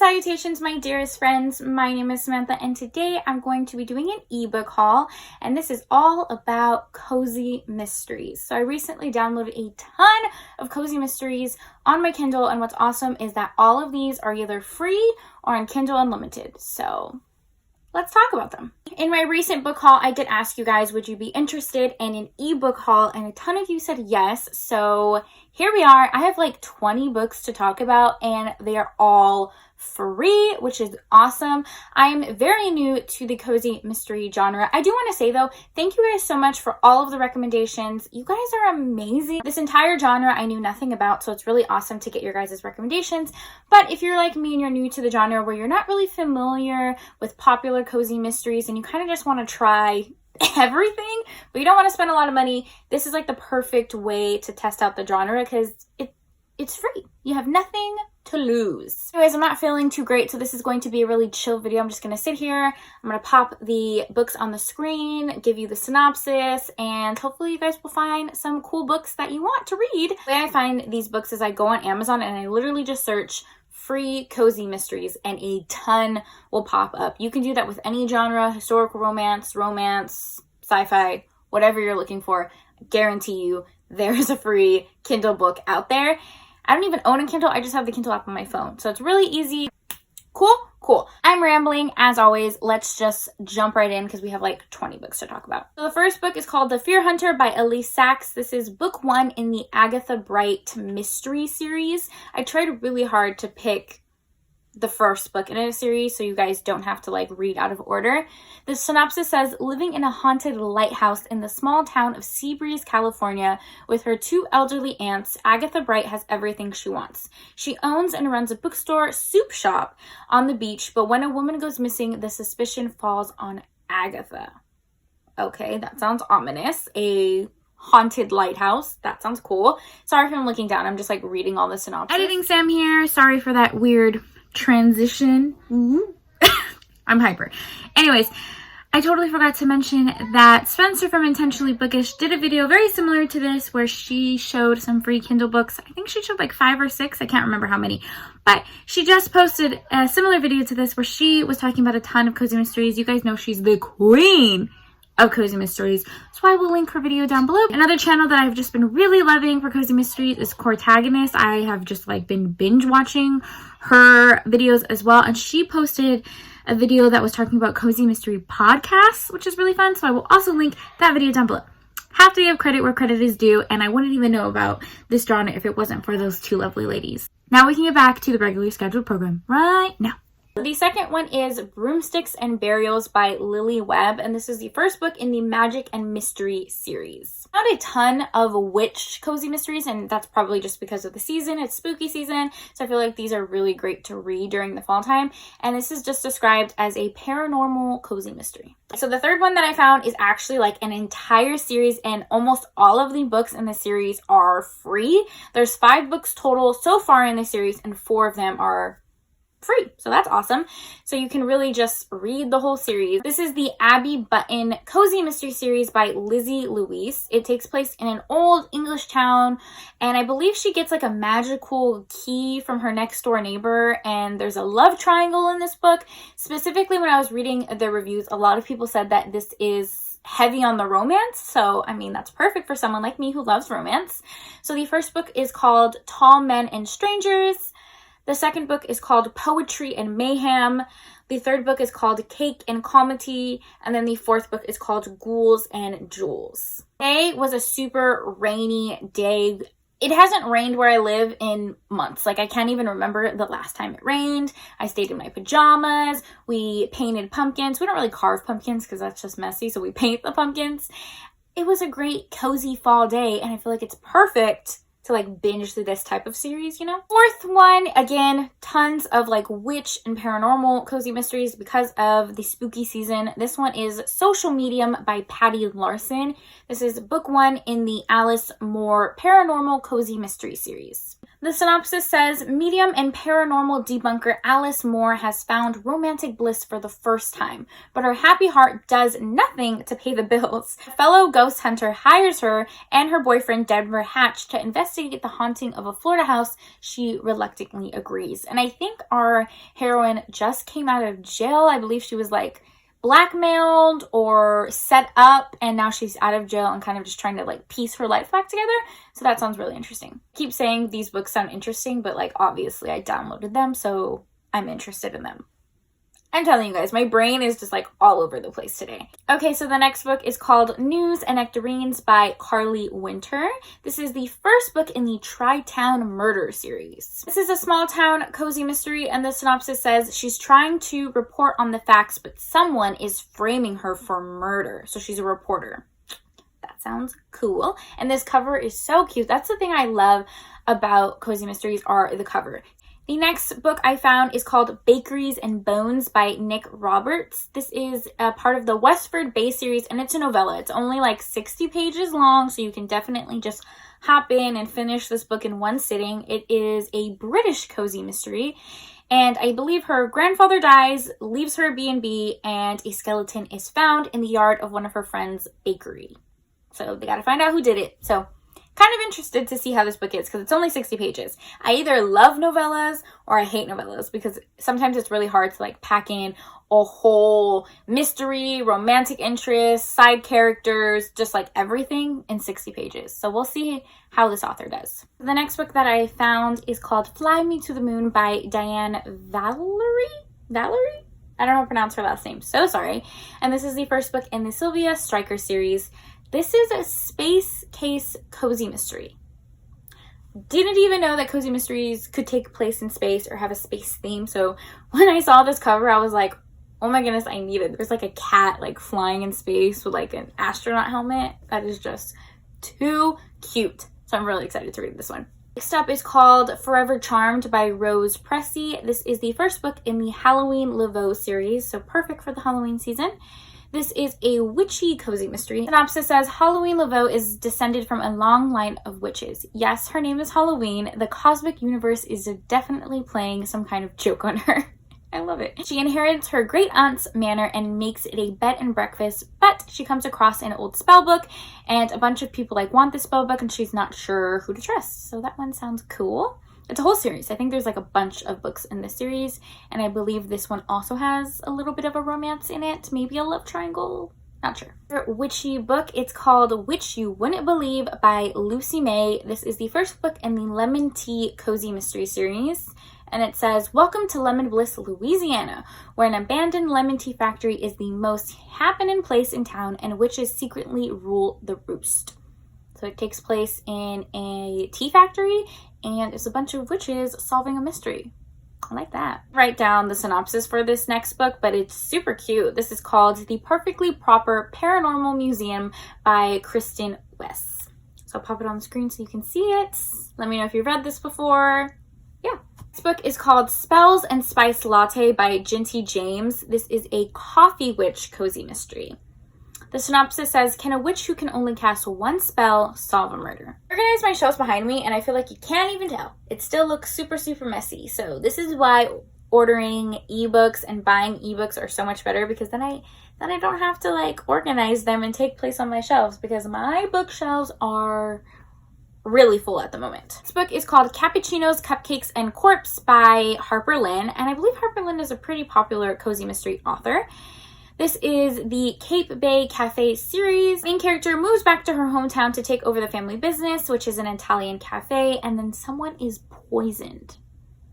salutations, my dearest friends. My name is Samantha, and today I'm going to be doing an ebook haul, and this is all about cozy mysteries. So I recently downloaded a ton of cozy mysteries on my Kindle, and what's awesome is that all of these are either free or on Kindle Unlimited. So let's talk about them. In my recent book haul, I did ask you guys, would you be interested in an ebook haul? And a ton of you said yes. So here we are. I have like 20 books to talk about, and they are all free, which is awesome. I'm very new to the cozy mystery genre. I do want to say though, thank you guys so much for all of the recommendations. You guys are amazing. This entire genre I knew nothing about, so it's really awesome to get your guys' recommendations. But if you're like me and you're new to the genre where you're not really familiar with popular cozy mysteries and you kind of just want to try everything, but you don't want to spend a lot of money, this is like the perfect way to test out the genre because it's free. You have nothing to lose. Anyways, I'm not feeling too great, so this is going to be a really chill video. I'm just going to sit here. I'm going to pop the books on the screen, give you the synopsis, and hopefully you guys will find some cool books that you want to read. The way I find these books is I go on Amazon and I literally just search free cozy mysteries and a ton will pop up. You can do that with any genre, historical romance, sci-fi, whatever you're looking for. I guarantee you there's a free Kindle book out there. I don't even own a Kindle. I just have the Kindle app on my phone. So it's really easy. Cool. I'm rambling as always. Let's just jump right in because we have like 20 books to talk about. So the first book is called The Fear Hunter by Elise Sachs. This is book 1 in the Agatha Bright mystery series. I tried really hard to pick the first book in a series so you guys don't have to like read out of order. The synopsis says, living in a haunted lighthouse in the small town of Seabreeze, California, with her 2 elderly aunts, Agatha Bright has everything she wants. She owns and runs a bookstore soup shop on the beach, but when a woman goes missing, the suspicion falls on Agatha. Okay, that sounds ominous. A haunted lighthouse. That sounds cool. Sorry if I'm looking down. I'm just like reading all the synopsis. Editing Sam here. Sorry for that weird transition. I'm hyper. Anyways, I totally forgot to mention that Spencer from Intentionally Bookish did a video very similar to this where she showed some free Kindle books. I think she showed like 5 or 6. I can't remember how many, but she just posted a similar video to this where she was talking about a ton of cozy mysteries. You guys know she's the queen of cozy mysteries, so I will link her video down below. Another channel that I've just been really loving for cozy mysteries is Cortagonist. I have just like been binge watching her videos as well, and she posted a video that was talking about cozy mystery podcasts, which is really fun, so I will also link that video down below. Have to give credit where credit is due, and I wouldn't even know about this genre if it wasn't for those 2 lovely ladies. Now we can get back to the regularly scheduled program right now. The second one is Broomsticks and Burials by Lily Webb, and this is the first book in the Magic and Mystery series. Not a ton of witch cozy mysteries, and that's probably just because of the season. It's spooky season, so I feel like these are really great to read during the fall time, and this is just described as a paranormal cozy mystery. So the third one that I found is actually like an entire series, and almost all of the books in the series are free. There's 5 books total so far in the series, and 4 of them are free, so that's awesome. So you can really just read the whole series. This is the Abby Button Cozy Mystery Series by Lizzie Louise. It takes place in an old English town, and I believe she gets like a magical key from her next door neighbor, and there's a love triangle in this book. Specifically, when I was reading the reviews, a lot of people said that this is heavy on the romance, so I mean that's perfect for someone like me who loves romance. So the first book is called Tall Men and Strangers. The second book is called Poetry and Mayhem. The third book is called Cake and Comity. And then the fourth book is called Ghouls and Jewels. Today was a super rainy day. It hasn't rained where I live in months. Like I can't even remember the last time it rained. I stayed in my pajamas. We painted pumpkins. We don't really carve pumpkins because that's just messy. So we paint the pumpkins. It was a great cozy fall day, and I feel like it's perfect to like binge through this type of series, you know? Fourth one, again, tons of like witch and paranormal cozy mysteries because of the spooky season. This one is Social Medium by Patty Larson. This is book 1 in the Alice Moore Paranormal Cozy Mystery series. The synopsis says, medium and paranormal debunker Alice Moore has found romantic bliss for the first time, but her happy heart does nothing to pay the bills. A fellow ghost hunter hires her and her boyfriend Denver Hatch to investigate investigate the haunting of a Florida house, she reluctantly agrees. And I think our heroine just came out of jail. I believe she was like blackmailed or set up, and now she's out of jail and kind of just trying to like piece her life back together. So that sounds really interesting. I keep saying these books sound interesting, but like obviously I downloaded them, so I'm interested in them. I'm telling you guys, my brain is just like all over the place today. Okay, so the next book is called News and Nectarines by Carly Winter. This is the first book in the Tri-Town Murder series. This is a small town cozy mystery, and the synopsis says she's trying to report on the facts, but someone is framing her for murder. So she's a reporter. That sounds cool. And this cover is so cute. That's the thing I love about cozy mysteries, are the cover. The next book I found is called Bakeries and Bones by Nick Roberts. This is a part of the Westford Bay series, and it's a novella. It's only like 60 pages long, so you can definitely just hop in and finish this book in one sitting. It is a British cozy mystery, and I believe her grandfather dies, leaves her a B&B, and a skeleton is found in the yard of one of her friends' bakery. So they gotta find out who did it. So kind of interested to see how this book is, because it's only 60 pages. I either love novellas or I hate novellas, because sometimes it's really hard to like pack in a whole mystery, romantic interest, side characters, just like everything in 60 pages. So we'll see how this author does. The next book that I found is called Fly Me to the Moon by Diane Valerie? I don't know how to pronounce her last name, so sorry. And this is the first book in the Sylvia Stryker series. This is a space case cozy mystery. Didn't even know that cozy mysteries could take place in space or have a space theme. So when I saw this cover, I was like, oh my goodness, I need it. There's like a cat like flying in space with like an astronaut helmet. That is just too cute. So I'm really excited to read this one. Next up is called Forever Charmed by Rose Pressey. This is the first book in the Halloween Laveau series, so perfect for the Halloween season. This is a witchy cozy mystery. Synopsis says, Halloween Laveau is descended from a long line of witches. Yes, her name is Halloween. The cosmic universe is definitely playing some kind of joke on her. I love it. She inherits her great aunt's manor and makes it a bed and breakfast, but she comes across an old spell book, and a bunch of people like want the spell book, and she's not sure who to trust. So that one sounds cool. It's a whole series. I think there's like a bunch of books in this series, and I believe this one also has a little bit of a romance in it, maybe a love triangle, not sure. Witchy book, it's called Witch You Wouldn't Believe by Lucy May. This is the first book in the Lemon Tea Cozy Mystery series, and it says, welcome to Lemon Bliss, Louisiana, where an abandoned lemon tea factory is the most happening place in town, and witches secretly rule the roost. So it takes place in a tea factory, and it's a bunch of witches solving a mystery. I like that. Write down the synopsis for this next book, but it's super cute. This is called The Perfectly Proper Paranormal Museum by Kristen Wess. So I'll pop it on the screen so you can see it. Let me know if you've read this before. Yeah. This book is called Spells and Spice Latte by Jinty James. This is a coffee witch cozy mystery. The synopsis says, can a witch who can only cast one spell solve a murder? I organized my shelves behind me, and I feel like you can't even tell. It still looks super, super messy. So this is why ordering ebooks and buying ebooks are so much better, because then I don't have to like organize them and take place on my shelves, because my bookshelves are really full at the moment. This book is called Cappuccinos, Cupcakes, and Corpse by Harper Lynn, and I believe Harper Lynn is a pretty popular cozy mystery author. This is the Cape Bay Cafe series. The main character moves back to her hometown to take over the family business, which is an Italian cafe, and then someone is poisoned.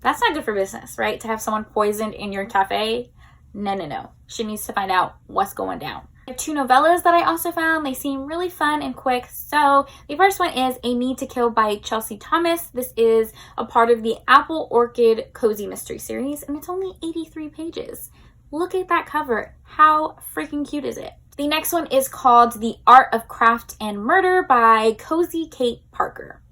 That's not good for business, right? To have someone poisoned in your cafe? No. She needs to find out what's going down. I have two novellas that I also found. They seem really fun and quick. So the first one is A Need to Kill by Chelsea Thomas. This is a part of the Apple Orchid Cozy Mystery series, and it's only 83 pages. Look at that cover. How freaking cute is it? The next one is called The Art of Craft and Murder by Cozy Kate Parker.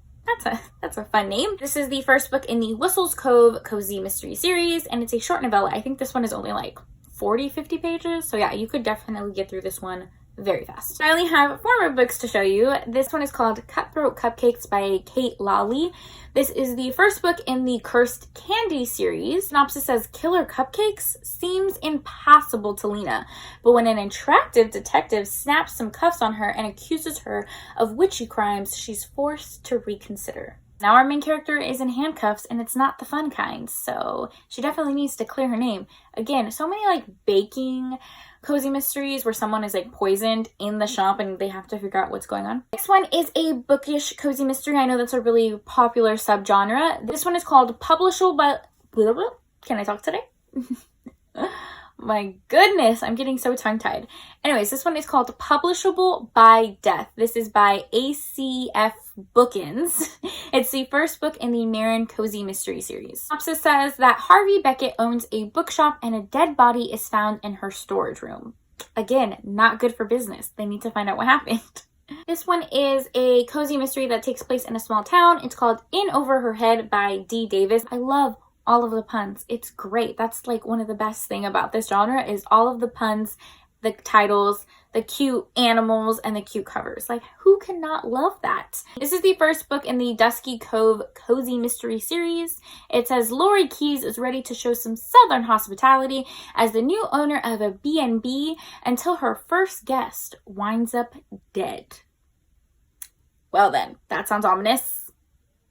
That's a fun name. This is the first book in the Whistles Cove Cozy Mystery series, and it's a short novella. I think this one is only like 40-50 pages. So yeah, you could definitely get through this one very fast. I only have 4 more books to show you. This one is called Cutthroat Cupcakes by Kate Lawley. This is the first book in the Cursed Candy series. Synopsis says, killer cupcakes? Seems impossible to Lena, but when an attractive detective snaps some cuffs on her and accuses her of witchy crimes, she's forced to reconsider. Now our main character is in handcuffs, and it's not the fun kind, so she definitely needs to clear her name. Again, so many like baking cozy mysteries where someone is like poisoned in the shop and they have to figure out what's going on. Next one is a bookish cozy mystery. I know that's a really popular subgenre. This one is called Publishable by... Can I talk today? My goodness, I'm getting so tongue-tied. Anyways, this one is called Publishable by Death. This is by ACF Bookins. It's the first book in the Marin Cozy Mystery series. Synopsis says that Harvey Beckett owns a bookshop and a dead body is found in her storage room. Again, not good for business. They need to find out what happened. This one is a cozy mystery that takes place in a small town. It's called In Over Her Head by D. Davis. I love all of the puns. It's great. That's like one of the best thing about this genre is all of the puns, the titles, the cute animals, and the cute covers. Like, who cannot love that? This is the first book in the Dusky Cove Cozy Mystery series. It says Lori Keyes is ready to show some southern hospitality as the new owner of a B&B until her first guest winds up dead. Well then, that sounds ominous.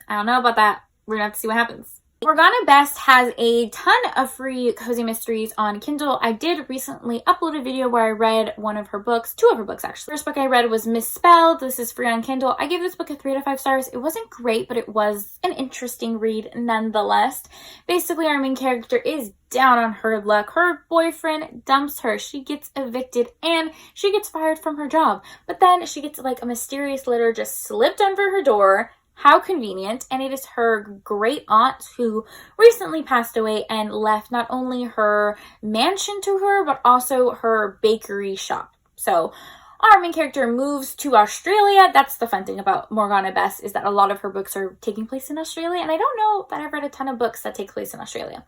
I don't know about that. We're gonna have to see what happens. Morgana Best has a ton of free cozy mysteries on Kindle. I did recently upload a video where I read one of her books, 2 of her books actually. The first book I read was Misspelled. This is free on Kindle. I gave this book a 3 to 5 stars. It wasn't great, but it was an interesting read nonetheless. Basically, our main character is down on her luck. Her boyfriend dumps her. She gets evicted and she gets fired from her job. But then she gets like a mysterious letter just slipped under her door. How convenient. And it is her great aunt who recently passed away and left not only her mansion to her, but also her bakery shop. So our main character moves to Australia. That's the fun thing about Morgana Best is that a lot of her books are taking place in Australia. And I don't know that I've read a ton of books that take place in Australia.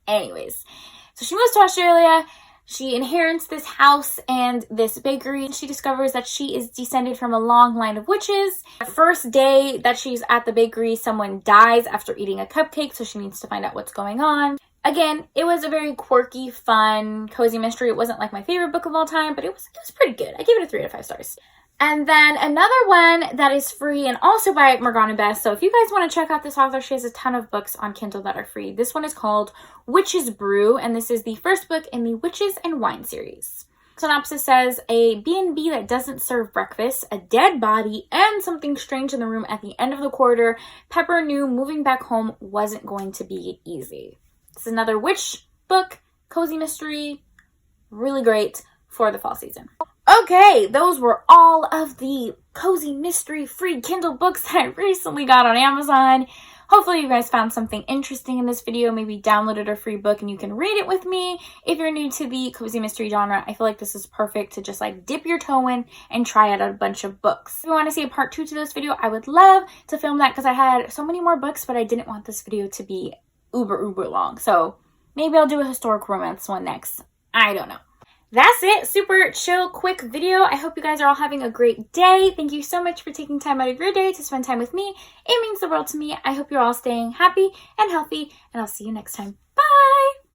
Anyways, so she moves to Australia. She inherits this house and this bakery, and she discovers that she is descended from a long line of witches. The first day that she's at the bakery, someone dies after eating a cupcake, so she needs to find out what's going on. Again, it was a very quirky, fun, cozy mystery. It wasn't like my favorite book of all time, but it was pretty good. I gave it a 3 to 5 stars. And then another one that is free and also by Morgana Best. So if you guys want to check out this author, she has a ton of books on Kindle that are free. This one is called Witch's Brew, and this is the first book in the Witches and Wine series. Synopsis says, a B&B that doesn't serve breakfast, a dead body, and something strange in the room at the end of the quarter. Pepper knew moving back home wasn't going to be easy. This is another witch book, cozy mystery, really great for the fall season. Okay, those were all of the cozy mystery free Kindle books that I recently got on Amazon. Hopefully you guys found something interesting in this video, maybe downloaded a free book and you can read it with me. If you're new to the cozy mystery genre, I feel like this is perfect to just like dip your toe in and try out a bunch of books. If you want to see a part 2 to this video, I would love to film that because I had so many more books, but I didn't want this video to be uber long. So maybe I'll do a historic romance one next. I don't know. That's it. Super chill, quick video. I hope you guys are all having a great day. Thank you so much for taking time out of your day to spend time with me. It means the world to me. I hope you're all staying happy and healthy, and I'll see you next time. Bye!